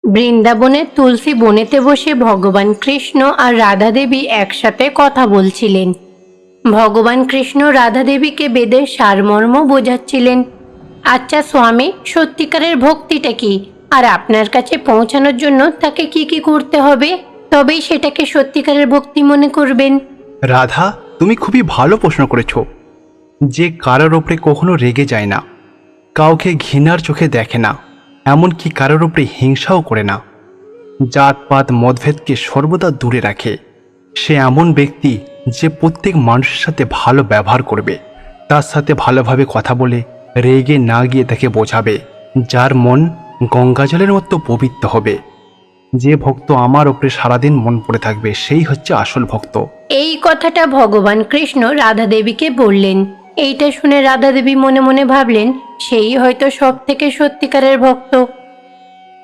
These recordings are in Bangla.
বৃন্দাবনের তুলসী বনেতে বসে ভগবান কৃষ্ণ আর রাধা দেবী একসাথে কথা বলছিলেন। ভগবান কৃষ্ণ রাধা দেবীকে বেদের সারমর্ম বোঝাচ্ছিলেন। আচ্ছা স্বামী, সত্যিকারের ভক্তিটা কি, আর আপনার কাছে পৌঁছানোর জন্য তাকে কি কি করতে হবে, তবেই সেটাকে সত্যিকারের ভক্তি মনে করবেন? রাধা, তুমি খুবই ভালো প্রশ্ন করেছ। যে কারোর ওপরে কখনো রেগে যায় না, কাউকে ঘৃণার চোখে দেখে না, এমনকি কারোর ওপরে হিংসাও করে না, জাতপাত মতভেদকে সর্বদা দূরে রাখে, সে এমন ব্যক্তি যে প্রত্যেক মানুষের সাথে ভালো ব্যবহার করবে, তার সাথে ভালোভাবে কথা বলে রেগে না গিয়ে তাকে বোঝাবে, যার মন গঙ্গাজলের মতো পবিত্র হবে। যে ভক্ত আমার ওপরে সারাদিন মন পড়ে থাকবে, সেই হচ্ছে আসল ভক্ত। এই কথাটা ভগবান কৃষ্ণ রাধা দেবীকে বললেন। এইটা শুনে রাধা দেবী মনে মনে ভাবলেন, সেই হয়তো সব থেকে সত্যিকারের ভক্ত।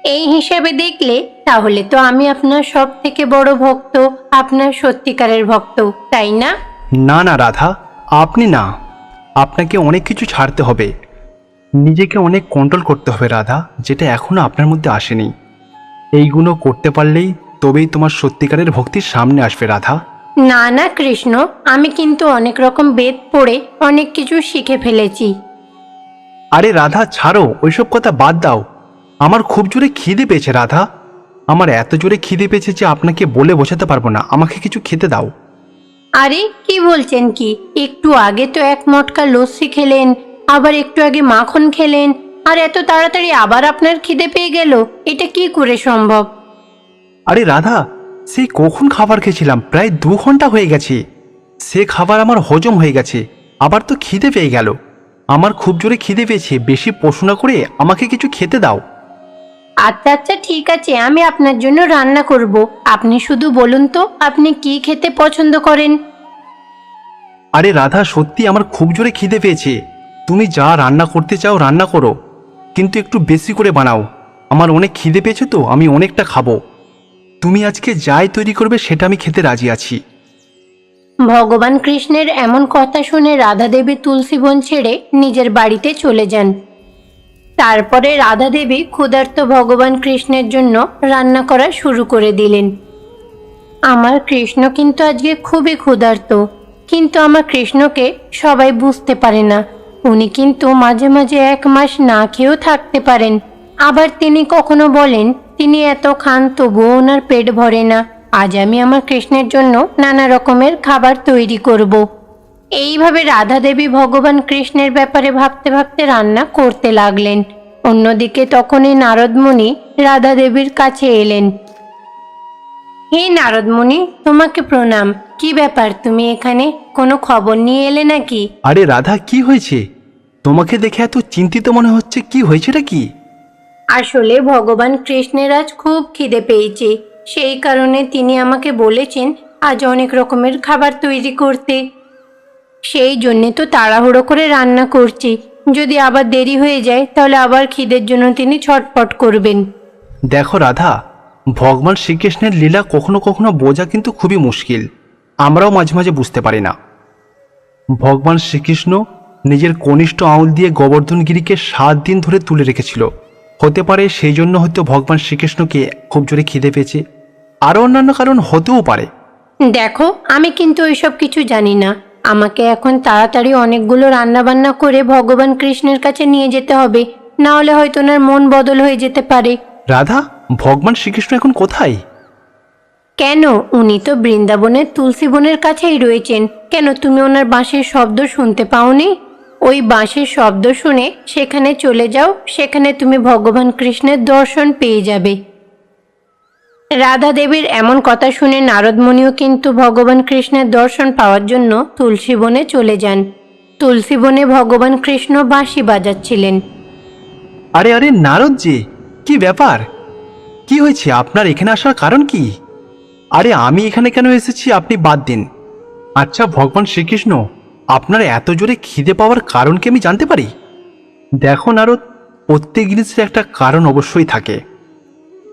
এই হিসেবে দেখলে তাহলে তো আমি আপনার সব থেকে বড় ভক্ত, আপনার সত্যিকারের ভক্ত, তাই না? না না রাধা, আপনি না। আপনাকে অনেক কিছু ছাড়তে হবে, নিজেকে অনেক কন্ট্রোল করতে হবে রাধা, যেটা এখনো আপনার মধ্যে আসেনি। এইগুলো করতে পারলেই তবেই তোমার সত্যিকারের ভক্তির সামনে আসবে রাধা। না না কৃষ্ণ, আমি কিন্তু অনেক রকম বেদ পড়ে অনেক কিছু শিখে ফেলেছি। আরে রাধা ছাড়ো, ওইসব কথা বাদ দাও। আমার খুব জোরে খিদে পেয়েছে রাধা, আমার এত জোরে খিদে পেয়েছে যে আপনাকে বলে বোঝাতে পারবো না। আমাকে কিছু খেতে দাও। আরে কি বলছেন কি, একটু আগে তো এক মটকা লস্যি খেলেন, আবার একটু আগে মাখন খেলেন, আর এত তাড়াতাড়ি আবার আপনার খিদে পেয়ে গেল, এটা কি করে সম্ভব? আরে রাধা, সেই কখন খাবার খেয়েছিলাম, প্রায় 2 ঘন্টা হয়ে গেছে। সে খাবার আমার হজম হয়ে গেছে, আবার তো খিদে পেয়ে গেল। আমার খুব জোরে খিদে পেয়েছে, বেশি প্রশ্ন না করে আমাকে কিছু খেতে দাও। আচ্ছা আচ্ছা ঠিক আছে, আমি আপনার জন্য রান্না করব। আপনি শুধু বলুন তো আপনি কি খেতে পছন্দ করেন। আরে রাধা, সত্যি আমার খুব জোরে খিদে পেয়েছে। তুমি যা রান্না করতে চাও রান্না করো, কিন্তু একটু বেশি করে বানাও। আমার অনেক খিদে পেয়েছে তো, আমি অনেকটা খাবো। তুমি আজকে যাই তৈরি করবে সেটা আমি খেতে রাজি আছি। ভগবান কৃষ্ণের এমন কথা শুনে রাধা দেবী তুলসী বন ছেড়ে নিজের বাড়িতে চলে যান। তারপরে রাধা দেবী ক্ষুধার্ত ভগবান কৃষ্ণের জন্য রান্না করা শুরু করে দিলেন। আমার কৃষ্ণ কিন্তু আজকে খুবই ক্ষুধার্ত, কিন্তু আমার কৃষ্ণকে সবাই বুঝতে পারে না। উনি কিন্তু মাঝে মাঝে 1 মাস না খেয়েও থাকতে পারেন, আবার তিনি কখনো বলেন তিনি এত খান তবুও ওনার পেট ভরে না। আজ আমি আমার কৃষ্ণের জন্য নানা রকমের খাবার তৈরি করব। এইভাবে রাধা দেবী ভগবান কৃষ্ণের ব্যাপারে ভাবতে ভাবতে রান্না করতে লাগলেন। অন্যদিকে তখনই নারদ মুনি রাধা দেবীর কাছে এলেন। হে নারদ মুনি, তোমাকে প্রণাম। কি ব্যাপার, তুমি এখানে কোনো খবর নিয়ে এলে নাকি? আরে রাধা, কি হয়েছে? তোমাকে দেখে এত চিন্তিত মনে হচ্ছে, কি হয়েছেটা কি? আসলে ভগবান কৃষ্ণের আজ খুব খিদে পেয়েছে, সেই কারণে তিনি আমাকে বলেছেন আজ অনেক রকমের খাবার তৈরি করতে। সেই জন্যে তো তাড়াহুড়ো করে রান্না করছি। যদি আবার দেরি হয়ে যায় তাহলে আবার খিদের জন্য তিনি ছটফট করবেন। দেখো রাধা, ভগবান শ্রীকৃষ্ণের লীলা কখনো কখনো বোঝা কিন্তু খুবই মুশকিল। আমরাও মাঝে মাঝে বুঝতে পারি না। ভগবান শ্রীকৃষ্ণ নিজের কনিষ্ঠ আঙুল দিয়ে গোবর্ধনগিরিকে 7 দিন ধরে তুলে রেখেছিল। হতে পারে সেই জন্য হয়তো ভগবান শ্রীকৃষ্ণকে খুব জোরে খিদে পেয়েছে, আরও অন্যান্য কারণ হতেও পারে। দেখো, আমি কিন্তু ওইসব কিছু জানি না। আমাকে এখন তাড়াতাড়ি অনেকগুলো রান্নাবান্না করে ভগবান কৃষ্ণের কাছে নিয়ে যেতে হবে, না হলে হয়তো ওনার মন বদল হয়ে যেতে পারে। রাধা, ভগবান শ্রীকৃষ্ণ এখন কোথায়? কেন, উনি তো বৃন্দাবনের তুলসী বনের কাছেই রয়েছেন। কেন, তুমি ওনার বাঁশির শব্দ শুনতে পাওনি? ওই বাঁশির শব্দ শুনে সেখানে চলে যাও, সেখানে তুমি ভগবান কৃষ্ণের দর্শন পেয়ে যাবে। রাধা দেবীর এমন কথা শুনে নারদ মুনিও কিন্তু ভগবান কৃষ্ণের দর্শন পাওয়ার জন্য তুলসী বনে চলে যান। তুলসী বনে ভগবান কৃষ্ণ বাঁশি বাজাচ্ছিলেন। আরে আরে নারদজি, কি ব্যাপার? কি হয়েছে? আপনার এখানে আসার কারণ কি? আরে আমি এখানে কেন এসেছি আপনি বাদ দিন। আচ্ছা ভগবান শ্রীকৃষ্ণ, আপনার এত জোরে খিদে পাওয়ার কারণ কি আমি জানতে পারি? দেখো নারদ, প্রত্যেক জিনিসের একটা কারণ অবশ্যই থাকে।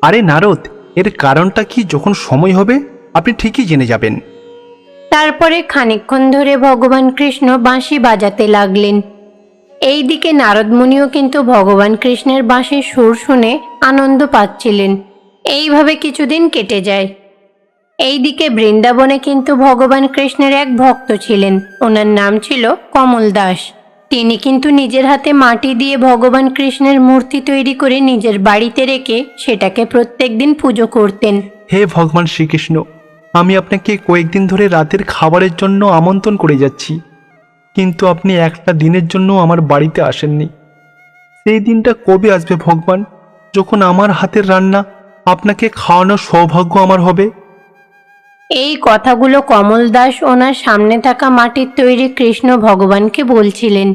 আরে নারদ, এর কারণটা কি যখন সময় হবে আপনি ঠিকই জেনে যাবেন। তারপরে খানিকক্ষণ ধরে ভগবান কৃষ্ণ বাঁশি বাজাতে লাগলেন। এইদিকে নারদ মুনিও কিন্তু ভগবান কৃষ্ণের বাঁশির সুর শুনে আনন্দ পাচ্ছিলেন। এইভাবে কিছুদিন কেটে যায়। এইদিকে বৃন্দাবনে কিন্তু ভগবান কৃষ্ণের এক ভক্ত ছিলেন, ওনার নাম ছিল কমল দাস। তিনি কিন্তু নিজের হাতে মাটি দিয়ে ভগবান কৃষ্ণের মূর্তি তৈরি করে নিজের বাড়িতে রেখে সেটাকে প্রত্যেকদিন পুজো করতেন। হে ভগবান শ্রীকৃষ্ণ, আমি আপনাকে কয়েকদিন ধরে রাতের খাবারের জন্য আমন্ত্রণ করে যাচ্ছি, কিন্তু আপনি একটা দিনের জন্য আমার বাড়িতে আসেননি। সেই দিনটা কবে আসবে ভগবান, যখন আমার হাতের রান্না আপনাকে খাওয়ানোর সৌভাগ্য আমার হবে? এই কথাগুলো কমল দাস ওনার সামনে থাকা মাটির তৈরি কৃষ্ণ ভগবানকে বলছিলেন।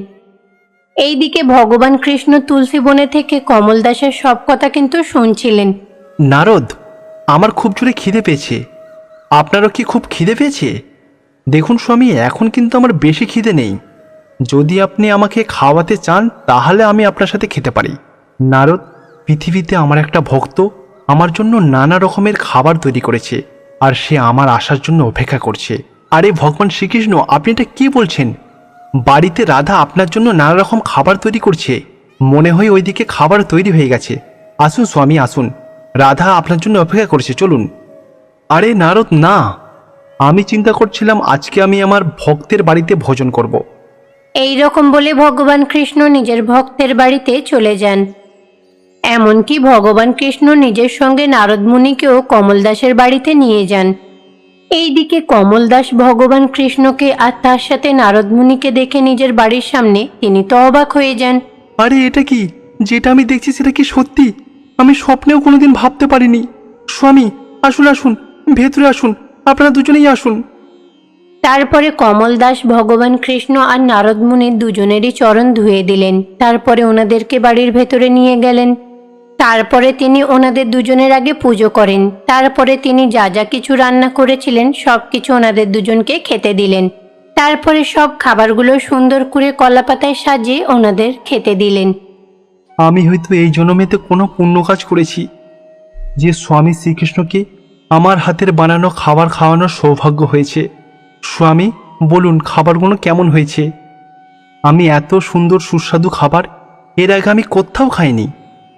এইদিকে ভগবান কৃষ্ণ তুলসী বনে থেকে কমল দাসের সব কথা কিন্তু শুনছিলেন। নারদ, আমার খুব জোরে খিদে পেয়েছে। আপনারও কি খুব খিদে পেয়েছে? দেখুন স্বামী, এখন কিন্তু আমার বেশি খিদে নেই। যদি আপনি আমাকে খাওয়াতে চান তাহলে আমি আপনার সাথে খেতে পারি। নারদ, পৃথিবীতে আমার একটা ভক্ত আমার জন্য নানা রকমের খাবার তৈরি করেছে, আর সে আমার আসার জন্য অপেক্ষা করছে। আরে ভগবান শ্রীকৃষ্ণ, আপনি এটা কি বলছেন? বাড়িতে রাধা আপনার জন্য নানা রকম খাবার তৈরি করছে। মনে হয় ওইদিকে খাবার তৈরি হয়ে গেছে। আসুন স্বামী, আসুন, রাধা আপনার জন্য অপেক্ষা করছে, চলুন। আরে নারদ, না, আমি চিন্তা করছিলাম আজকে আমি আমার ভক্তের বাড়িতে ভোজন করব। এই রকম বলে ভগবান কৃষ্ণ নিজের ভক্তের বাড়িতে চলে যান। এমনকি ভগবান কৃষ্ণ নিজের সঙ্গে নারদ মুনিকেও কমল দাসের বাড়িতে নিয়ে যান। এইদিকে কমল দাস ভগবান কৃষ্ণকে আর তার সাথে নারদ মুনিকে দেখে নিজের বাড়ির সামনে তিনি তো অবাক হয়ে যান। আরে এটা কি? যেটা আমি দেখছি সেটা কি সত্যি? আমি স্বপ্নেও কোনোদিন ভাবতে পারিনি। স্বামী, আসুন আসুন, ভেতরে আসুন, আপনারা দুজনেই আসুন। তারপরে কমল দাস ভগবান কৃষ্ণ আর নারদ মুনি দুজনেরই চরণ ধুয়ে দিলেন। তারপরে ওনাদেরকে বাড়ির ভেতরে নিয়ে গেলেন। তারপরে তিনি ওনাদের দুজনের আগে পুজো করেন। তারপরে তিনি যা যা কিছু রান্না করেছিলেন সব কিছু ওনাদের দুজনকে খেতে দিলেন। তারপরে সব খাবারগুলো সুন্দর করে কলাপাতায় সাজিয়ে ওনাদের খেতে দিলেন। আমি হয়তো এই জন্মেতে কোনো পুণ্য কাজ করেছি যে স্বামী শ্রীকৃষ্ণকে আমার হাতের বানানো খাবার খাওয়ানোর সৌভাগ্য হয়েছে। স্বামী, বলুন খাবারগুলো কেমন হয়েছে? আমি এত সুন্দর সুস্বাদু খাবার এর আগে আমি কোথাও খাইনি।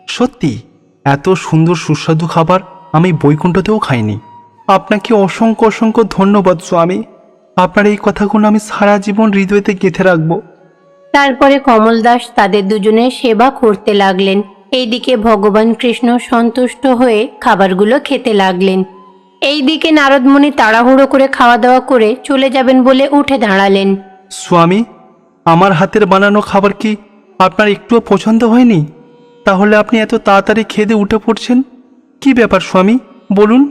সত্যি, এত সুন্দর সুস্বাদু খাবার আমি বৈকুণ্ঠতেও খাইনি। আপনাকে অসংখ্য অসংখ্য ধন্যবাদ স্বামী। আপনার এই কথাগুলো আমি সারা জীবন হৃদয়তে গেঁথে রাখবো। তারপরে কমল দাস তাদের দুজনের সেবা করতে লাগলেন। এইদিকে ভগবান কৃষ্ণ সন্তুষ্ট হয়ে খাবারগুলো খেতে লাগলেন। এইদিকে নারদ মুনি তাড়াহুড়ো করে খাওয়া দাওয়া করে চলে যাবেন বলে উঠে দাঁড়ালেন। স্বামী, আমার হাতের বানানো খাবার কি আপনার একটুও পছন্দ হয়নি? তাহলে আপনি এত তাড়াতাড়ি খেতে উঠে পড়ছেন, কি ব্যাপার স্বামী, বলুন।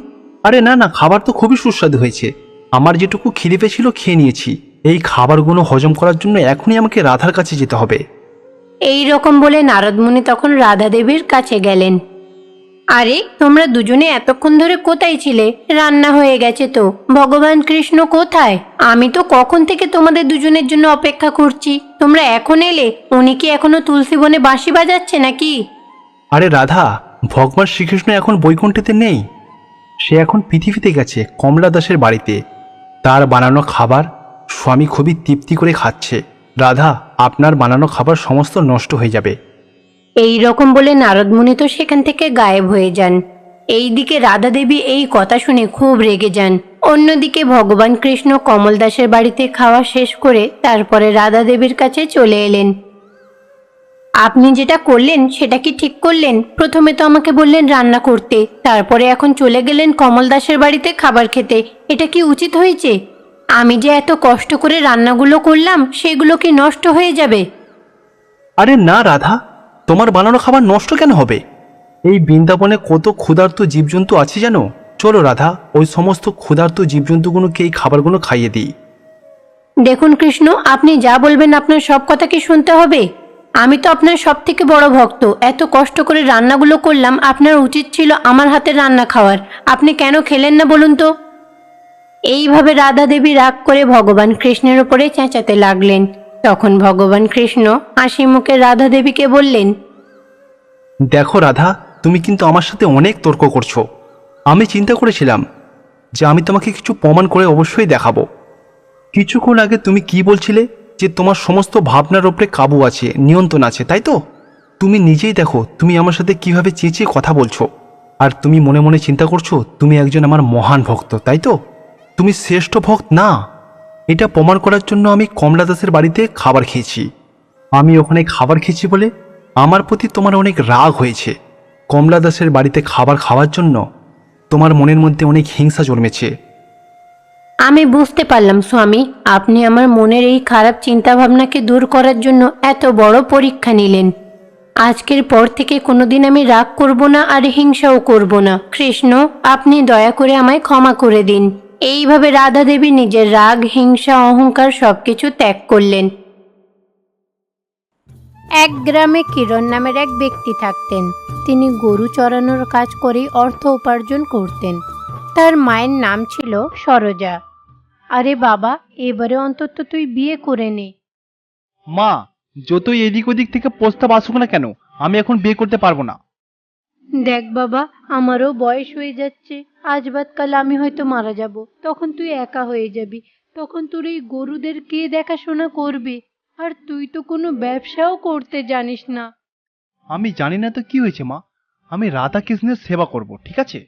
আরে না না, খাবার তো খুবই সুস্বাদু হয়েছে। আমার যেটুকু খিদে পেয়েছিল খেয়ে নিয়েছি। এই খাবারগুলো হজম করার জন্য এখনই আমাকে রাধার কাছে যেতে হবে। এই রকম বলে নারদ মুনি তখন রাধা দেবীর কাছে গেলেন। আরে তোমরা দুজনে এতক্ষণ ধরে কোথায় ছিলে? রান্না হয়ে গেছে তো। ভগবান কৃষ্ণ কোথায়? আমি তো কখন থেকে তোমাদের দুজনের জন্য অপেক্ষা করছি, তোমরা এখন এলে। উনি কি এখনো তুলসী বনে বাঁশি বাজাচ্ছে নাকি? আরে রাধা, ভগবান শ্রীকৃষ্ণ এখন বৈকুণ্ঠেতে নেই। সে এখন পৃথিবীতে গেছে কমলা দাসের বাড়িতে। তার বানানো খাবার স্বামী খুবই তৃপ্তি করে খাচ্ছে। রাধা, আপনার বানানো খাবার সমস্ত নষ্ট হয়ে যাবে। এই রকম বলে নারদ মুনি তো সেখান থেকে গায়েব হয়ে যান। এইদিকে রাধা দেবী এই কথা শুনে খুব রেগে যান। অন্যদিকে ভগবান কৃষ্ণ কমল দাসের বাড়িতে খাওয়া শেষ করে তারপরে রাধা দেবীর কাছে চলে এলেন। আপনি যেটা করলেন সেটা কি ঠিক করলেন? প্রথমে তো আমাকে বললেন রান্না করতে, তারপরে এখন চলে গেলেন কমল দাসের বাড়িতে খাবার খেতে। এটা কি উচিত হয়েছে? আমি যে এত কষ্ট করে রান্নাগুলো করলাম সেগুলো কি নষ্ট হয়ে যাবে? আরে না রাধা, তোমার বানানো খাবার নষ্ট কেন হবে? এই বৃন্দাবনে কত ক্ষুধার্ত জীবজন্তু আছে জানো? চলো রাধা, ওই সমস্ত ক্ষুধার্ত জীবজন্তুগুলোকে এই খাবারগুলো খাইয়ে দিই। দেখুন কৃষ্ণ, আপনি যা বলবেন আপনার সব কথা কি শুনতে হবে? আমি তো আপনার সব থেকে বড় ভক্ত। এত কষ্ট করে রান্নাগুলো করলাম, আপনার উচিত ছিল আমার হাতের রান্না খাওয়ার। আপনি কেন খেলেন না বলুন তো? এইভাবে রাধা দেবী রাগ করে ভগবান কৃষ্ণের উপরে চেঁচাতে লাগলেন। তখন ভগবান কৃষ্ণ হাসি মুখে রাধা দেবীকে বললেন, দেখো রাধা, তুমি কিন্তু আমার সাথে অনেক তর্ক করছো। আমি চিন্তা করেছিলাম যে আমি তোমাকে কিছু প্রমাণ করে অবশ্যই দেখাবো। কিছুক্ষণ আগে তুমি কি বলছিলে যে তোমার সমস্ত ভাবনার উপরে কাবু আছে, নিয়ন্ত্রণ আছে, তাই তো? তুমি নিজেই দেখো তুমি আমার সাথে কিভাবে চেঁচিয়ে কথা বলছো। আর তুমি মনে মনে চিন্তা করছো তুমি একজন আমার মহান ভক্ত, তাই তো? তুমি শ্রেষ্ঠ ভক্ত না। এটা প্রমাণ করার জন্য আমি কমলা দাসের বাড়িতে খাবার খেয়েছি। আমি ওখানে খাবার খেয়েছি বলে আমার প্রতি তোমার অনেক রাগ হয়েছে। কমলা দাসের বাড়িতে খাবার খাওয়ার জন্য তোমার মনের মধ্যে অনেক হিংসা জন্মেছে। আমি বুঝতে পারলাম স্বামী, আপনি আমার মনের এই খারাপ চিন্তাভাবনাকে দূর করার জন্য এত বড় পরীক্ষা নিলেন। আজকের পর থেকে কোনোদিন আমি রাগ করব না আর হিংসাও করব না। কৃষ্ণ, আপনি দয়া করে আমায় ক্ষমা করে দিন। এইভাবে রাধা দেবী নিজের রাগ, হিংসা, অহংকার সবকিছু ত্যাগ করলেন। এক গ্রামে কিরণ নামের এক ব্যক্তি থাকতেন। তিনি গরু চড়ানোর কাজ করেই অর্থ উপার্জন করতেন। তার মায়ের নাম ছিল সরোজা। আরে বাবা, এবারে অন্তত তুই বিয়ে করে নে। মা, যতই এদিক ওদিক থেকে প্রস্তাব আসুক না কেন, আমি এখন বিয়ে করতে পারবো না। দেখ বাবা, আমারও বয়স হয়ে যাচ্ছে। আজ বাদ কাল আমি হয়তো মারা যাব, তখন তুই একা হয়ে যাবি। তখন তোর এই গরুদের কে দেখাশোনা করবে? আর তুই তো কোনো ব্যবসাও করতে জানিস না। আমি জানি না তো কি হয়েছে মা, আমি রাধা কৃষ্ণের সেবা করব, ঠিক আছে?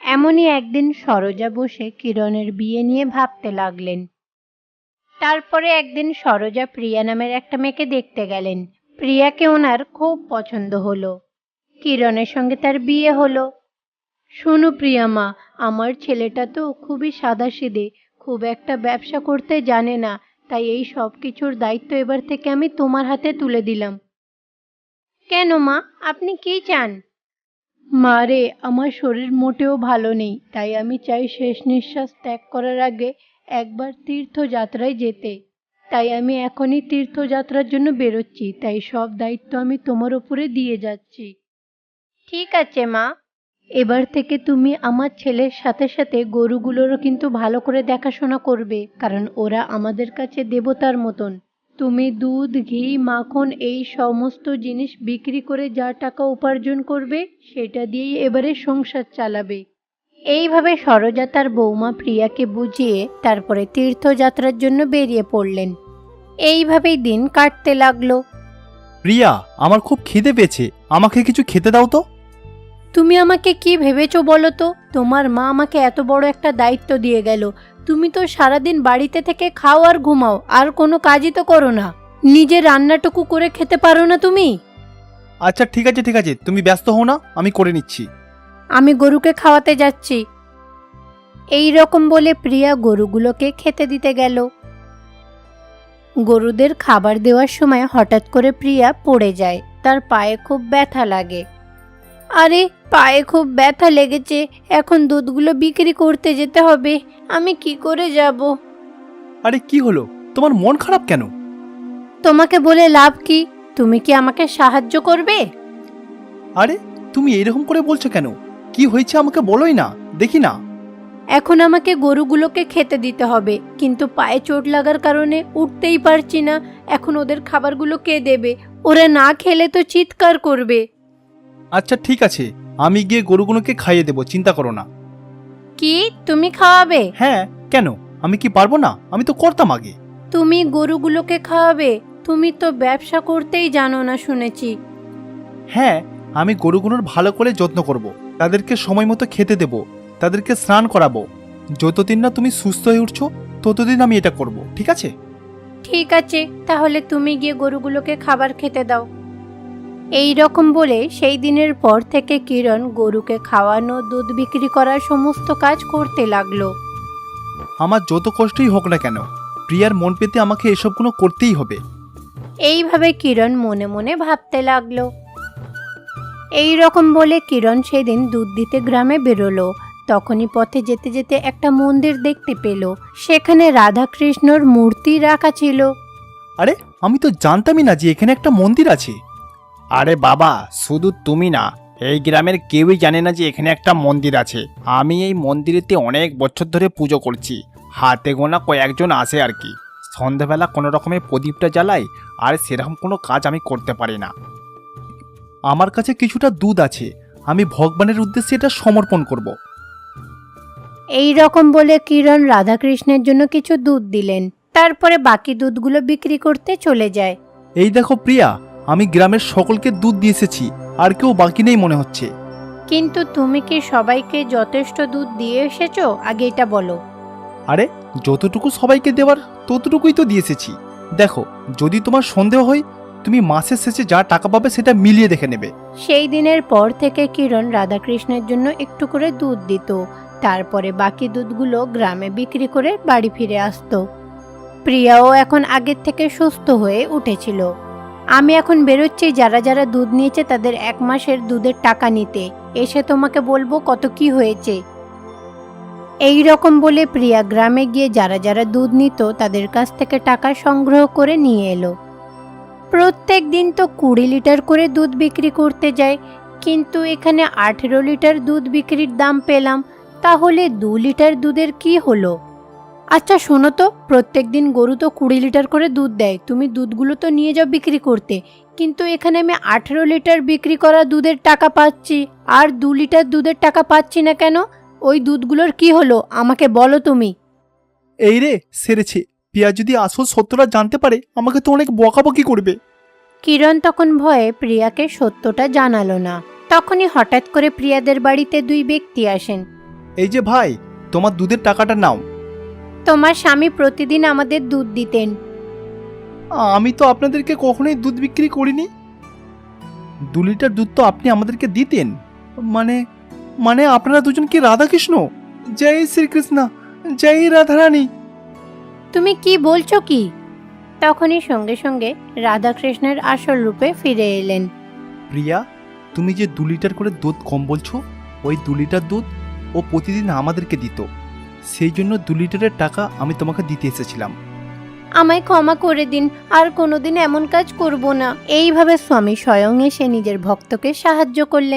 এমনই একদিন সরোজা বসে কিরণের বিয়ে নিয়ে ভাবতে লাগলেন। তারপরে একদিন সরোজা প্রিয়া নামের একটা মেয়েকে দেখতে গেলেন। প্রিয়াকে ওনার খুব পছন্দ হলো। কিরণের সঙ্গে তার বিয়ে হলো। শোনো প্রিয়া মা, আমার ছেলেটা তো খুবই সাদাসিধে, খুব একটা ব্যবসা করতে জানে না, তাই এই সব কিছুর দায়িত্ব এবার থেকে আমি তোমার হাতে তুলে দিলাম। কেন মা, আপনি কি চান? মা রে, আমার শরীর মোটেও ভালো নেই, তাই আমি চাই শেষ নিঃশ্বাস ত্যাগ করার আগে একবার তীর্থযাত্রায় যেতে। তাই আমি এখনই তীর্থযাত্রার জন্য বেরোচ্ছি, তাই সব দায়িত্ব আমি তোমার উপরে দিয়ে যাচ্ছি। ঠিক আছে মা, এবার থেকে তুমি আমার ছেলের সাথে সাথে গরুগুলোরও কিন্তু ভালো করে দেখাশোনা করবে, কারণ ওরা আমাদের কাছে দেবতার মতন। তুমি দুধ, ঘি, মাখন এই সমস্ত জিনিস বিক্রি করে যা টাকা উপার্জন করবে সেটা দিয়েই এবারে সংসার চালাবে। এইভাবে সরোজা তার বৌমা প্রিয়াকে বুঝিয়ে তারপরে তীর্থযাত্রার জন্য বেরিয়ে পড়লেন। এইভাবেই দিন কাটতে লাগলো। প্রিয়া, আমার খুব খিদে পেয়েছে, আমাকে কিছু খেতে দাও তো। তুমি আমাকে কি ভেবেছো বলো তো? তোমার মা আমাকে এত বড় একটা দায়িত্ব দিয়ে গেল। তুমি তো সারাদিন বাড়িতে থেকে খাও আর ঘুমাও, আর কোনো কাজই তো করো না। নিজে রান্নাটুকু করে খেতে পারো না তুমি? আচ্ছা ঠিক আছে ঠিক আছে, তুমি ব্যস্ত হও না, আমি করে নিচ্ছি। আমি গরুকে খাওয়াতে যাচ্ছি। এই রকম বলে প্রিয়া গরুগুলোকে খেতে দিতে গেল। গরুদের খাবার দেওয়ার সময় হঠাৎ করে প্রিয়া পড়ে যায়। তার পায়ে খুব ব্যথা লাগে। আরে, পায়ে খুব ব্যথা লেগেছে, এখন দুধগুলো বিক্রি করতে যেতে হবে। আমি কি করে যাব? আরে কি হলো, তোমার মন খারাপ কেন? তোমাকে বলে লাভ কি? তুমি কি আমাকে সাহায্য করবে? আরে তুমি এইরকম করে বলছো কেন? কি হয়েছে আমাকে বলোই না, দেখি না। এখন আমাকে গরুগুলোকে খেতে দিতে হবে, কিন্তু পায়ে চোট লাগার কারণে উঠতেই পারছি না। এখন ওদের খাবারগুলো কে দেবে? ওরা না খেলে তো চিৎকার করবে। আচ্ছা ঠিক আছে, আমি গিয়ে গরুগুলোকে খাইয়ে দেবো, চিন্তা করো না। কি, তুমি খাওয়াবে? হ্যাঁ, কেন, আমি কি পারবো না? আমি তো করতাম আগে। তুমি গরুগুলোকে খাওয়াবে? তুমি তো ব্যবসা করতেই জানো না শুনেছি। হ্যাঁ, আমি গরুগুলোর ভালো করে যত্ন করব, তাদেরকে সময় মতো খেতে দেব, তাদেরকে স্নান করাবো। যতদিন না তুমি সুস্থ হয়ে উঠছো ততদিন আমি এটা করব, ঠিক আছে? ঠিক আছে, তাহলে তুমি গিয়ে গরুগুলোকে খাবার খেতে দাও। এই রকম বলে সেই দিনের পর থেকে কিরণ গরুকে খাওয়ানো, দুধ বিক্রি করার সমস্ত কাজ করতে লাগলো। আমার যত কষ্টই হোক না কেন, প্রিয়ার মন পেতে আমাকে এসবগুলো করতেই হবে। এইভাবে কিরণ মনে মনে ভাবতে লাগলো। এই রকম বলে কিরণ সেদিন দুধ দিতে গ্রামে বেরোলো। তখনই পথে যেতে যেতে একটা মন্দির দেখতে পেল। সেখানে রাধাকৃষ্ণর মূর্তি রাখা ছিল। আরে, আমি তো জানতামই না যে এখানে একটা মন্দির আছে। আরে বাবা, শুধু তুমি না, এই গ্রামের কেউই জানে না যে এখানে একটা মন্দির আছে। আমি এই মন্দিরেতে অনেক বছর ধরে পুজো করছি, হাতে গোনা কয়েকজন আসে আর কি। সন্ধ্যাবেলা কোনো রকমের প্রদীপটা জ্বালাই, আর সেরকম কোনো কাজ আমি করতে পারি না। আমার কাছে কিছুটা দুধ আছে, আমি ভগবানের উদ্দেশ্যে এটা সমর্পণ করব। এই রকম বলে কিরণ রাধাকৃষ্ণের জন্য কিছু দুধ দিলেন। তারপরে বাকি দুধগুলো বিক্রি করতে চলে যায়। এই দেখো প্রিয়া, আমি গ্রামের সকলকে দুধ দিয়ে এসেছি, আর কেউ বাকি নেই মনে হচ্ছে। কিন্তু তুমি কি সবাইকে যথেষ্ট দুধ দিয়ে এসেছো? আগে এটা বলো। আরে যতটুকু সবাইকে দেওয়ার ততটুকুই তো দিয়ে এসেছি। দেখো, যদি তোমার সন্দেহ হয় তুমি মাসের শেষে যা টাকা পাবে সেটা মিলিয়ে দেখে নেবে। সেই দিনের পর থেকে কিরণ রাধাকৃষ্ণের জন্য একটু করে দুধ দিত। তারপরে বাকি দুধগুলো গ্রামে বিক্রি করে বাড়ি ফিরে আসতো। প্রিয়াও এখন আগের থেকে সুস্থ হয়ে উঠেছিল। আমি এখন বেরোচ্ছি যারা যারা দুধ নিয়েছে তাদের 1 মাসের দুধের টাকা নিতে। এসে তোমাকে বলবো কত কি হয়েছে। এই রকম বলে প্রিয়া গ্রামে গিয়ে যারা যারা দুধ নিত তাদের কাছ থেকে টাকা সংগ্রহ করে নিয়ে এলো। প্রত্যেক দিন তো 20 লিটার করে দুধ বিক্রি করতে যায়, কিন্তু এখানে 18 লিটার দুধ বিক্রির দাম পেলাম। তাহলে 2 লিটার দুধের কি হলো? আচ্ছা শোনো তো, প্রত্যেক দিন গরু তো 20 লিটার করে দুধ দেয়, তুমি দুধগুলো তো নিয়ে যাও বিক্রি করতে, কিন্তু এখানে আমি 18 লিটার বিক্রি করা দুধের টাকা পাচ্ছি আর 2 লিটার দুধের টাকা পাচ্ছি না কেন? ওই দুধগুলোর কি হলো আমাকে বলো তুমি। এই রে সেরেছে, পিয়া যদি আসল সত্যটা জানতে পারে আমাকে তো অনেক বকাবকি করবে। কিরণ তখন ভয়ে প্রিয়াকে সত্যটা জানালো না। তখনই হঠাৎ করে প্রিয়াদের বাড়িতে 2 ব্যক্তি আসেন। এই যে ভাই, তোমার দুধের টাকাটা নাও। তোমার স্বামী প্রতিদিন আমাদের দুধ দিতেন। আমি তো আপনাদেরকে কখনোই দুধ বিক্রি করিনি। 2 লিটার দুধ তো আপনি আমাদেরকে দিতেন। মানে মানে আপনারা দুজন কি রাধাকৃষ্ণ? জয় শ্রীকৃষ্ণ, জয় রাধারানী। তুমি কি বলছো কি? তখনই সঙ্গে সঙ্গে রাধাকৃষ্ণের আসল রূপে ফিরে এলেন। প্রিয়া, তুমি যে 2 লিটার করে দুধ কম বলছো, ওই 2 লিটার দুধ ও প্রতিদিন আমাদেরকে দিত, সেই জন্য 2 লিটারের টাকা আমি তোমাকে দিতে এসেছিলাম। আমায় ক্ষমা করে দিন, আর কোনোদিন এমন কাজ করব না। এইভাবে স্বামী স্বয়ং এসে নিজের ভক্তকে সাহায্য করলেন।